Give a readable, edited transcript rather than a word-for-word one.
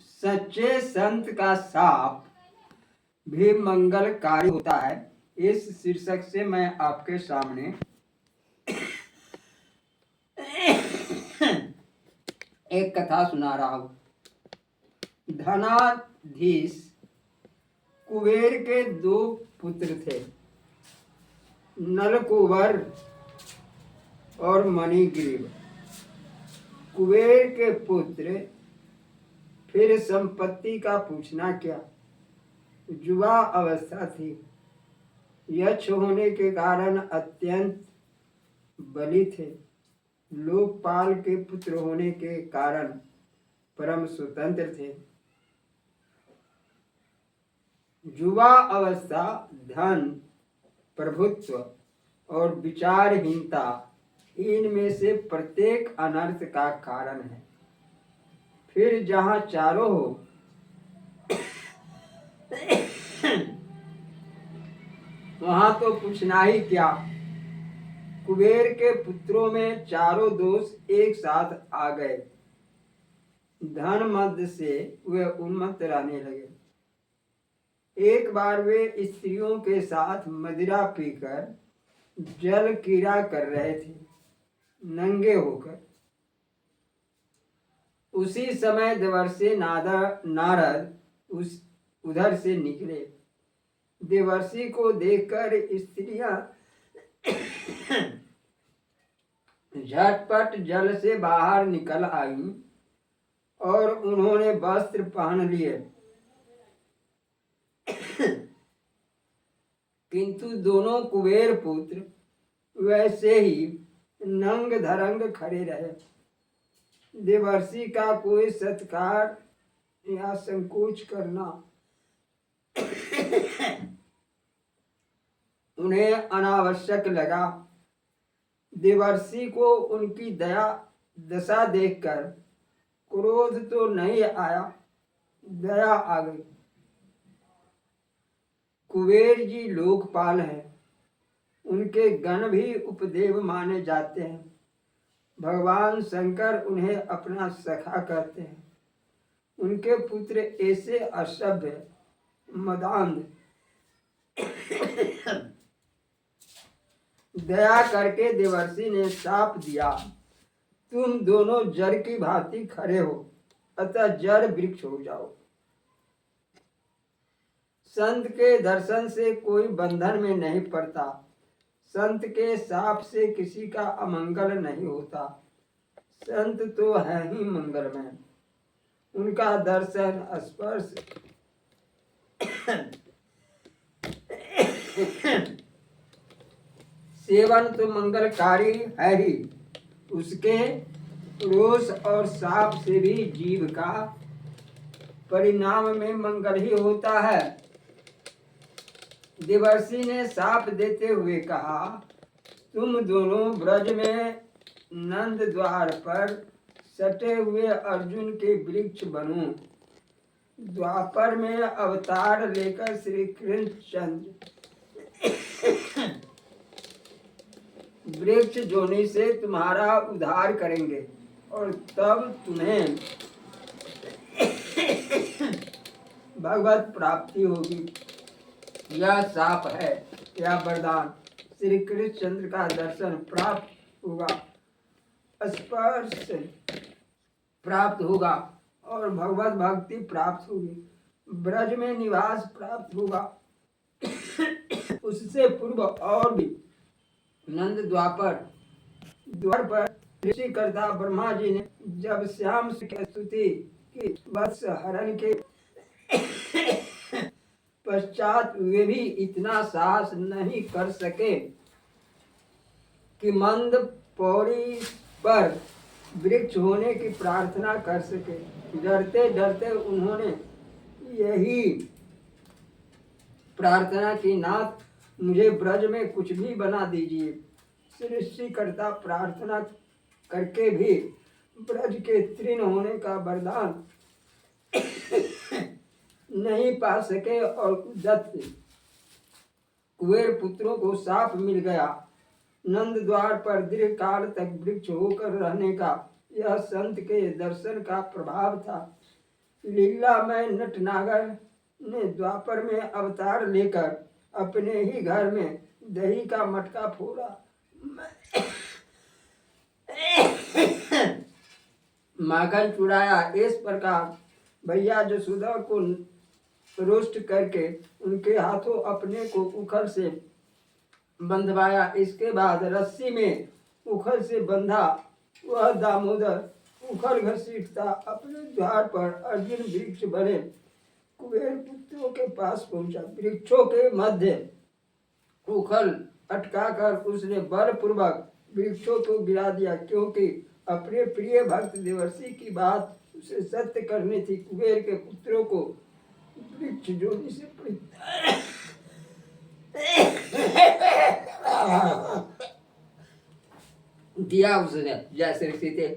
सच्चे संत का साप भी मंगलकारी होता है। इस शीर्षक से मैं आपके सामने एक कथा सुना रहा हूं। धनाधीश कुबेर के दो पुत्र थे, नलकुबर और मणिग्रीव। कुबेर के पुत्र फिर संपत्ति का पूछना क्या, युवा अवस्था थी, यक्ष होने के कारण अत्यंत बली थे, लोकपाल के पुत्र होने के कारण परम स्वतंत्र थे। युवा अवस्था धन, प्रभुत्व और विचारहीनता, इनमें से प्रत्येक अनर्थ का कारण है। फिर जहां चारों हो वहां तो पूछना ही क्या। कुबेर के पुत्रों में चारों दोष एक साथ आ गए। धन मद से वे उन्मत्त रहने लगे। एक बार वे स्त्रियों के साथ मदिरा पीकर जल क्रीड़ा कर रहे थे, नंगे होकर। उसी समय देवर्षि नारद उधर से निकले। देवर्षि को देखकर स्त्रियां झटपट जल से बाहर निकल आईं और उन्होंने वस्त्र पहन लिए, किंतु दोनों कुबेर पुत्र वैसे ही नंग धरंग खड़े रहे। देवर्षि का कोई सत्कार या संकोच करना उन्हें अनावश्यक लगा। देवर्षि को उनकी दशा देखकर क्रोध तो नहीं आया, दया आ गई। कुबेर जी लोकपाल हैं, उनके गण भी उपदेव माने जाते हैं। भगवान शंकर उन्हें अपना सखा कहते हैं। उनके पुत्र ऐसे असभ्य, मदांध दया करके देवर्षि ने शाप दिया, तुम दोनों जड़ की भांति खड़े हो, अतः जड़ वृक्ष हो जाओ। संत के दर्शन से कोई बंधन में नहीं पड़ता। संत के शाप से किसी का अमंगल नहीं होता। संत तो है ही मंगलमय। उनका दर्शन, स्पर्श सेवन तो मंगलकारी है ही। उसके रोष और शाप से भी जीव का परिणाम में मंगल ही होता है। देवर्षि ने शाप देते हुए कहा, तुम दोनों ब्रज में नंद द्वार पर सटे हुए अर्जुन के वृक्ष बनो। द्वापर में अवतार लेकर श्री कृष्णचंद्र वृक्ष जोनि से तुम्हारा उद्धार करेंगे और तब तुम्हें भगवत प्राप्ति होगी। यह शाप है या वरदान। श्री कृष्णचंद्र का दर्शन प्राप्त होगा, स्पर्श प्राप्त होगा और भगवत भक्ति प्राप्त होगी। ब्रज में निवास प्राप्त होगा। उससे पूर्व और भी नंद द्वार पर ऋषिकर्ता ब्रह्मा जी ने जब श्याम की स्तुति की, वत्स हरण के पश्चात वे भी इतना साहस नहीं कर सके कि मंद पौड़ी पर वृक्ष होने की प्रार्थना कर सके। डरते डरते उन्होंने यही प्रार्थना की, नाथ मुझे ब्रज में कुछ भी बना दीजिए। सृष्टिकर्ता प्रार्थना करके भी ब्रज के तृण होने का वरदान नहीं पा सके और दत्त कुबेर पुत्रों को शाप मिल गया। नंद द्वार पर दीर्घ काल तक वृक्ष होकर रहने का यह संत के दर्शन का प्रभाव था। लीला में नटनागर ने द्वापर में अवतार लेकर अपने ही घर में दही का मटका फोड़ा। माखन चुराया। इस प्रकार भैया जसोदा को रोस्ट करके उनके हाथों अपने को उखल से बंधवाया। इसके बाद रस्सी में उखल से बंधा वह दामोदर उखल घसीटता अपने द्वार पर अर्जुन वृक्ष बने कुबेर पुत्रों के पास पहुंचा। वृक्षों के मध्य उखल अटकाकर उसने बलपूर्वक वृक्षों को गिरा दिया, क्योंकि अपने प्रिय भक्त देवर्षि की बात उसे सत्य करनी थी। कुबेर के पुत्रों को वृक्ष जोड़ने से दिया उसने, जैसे थे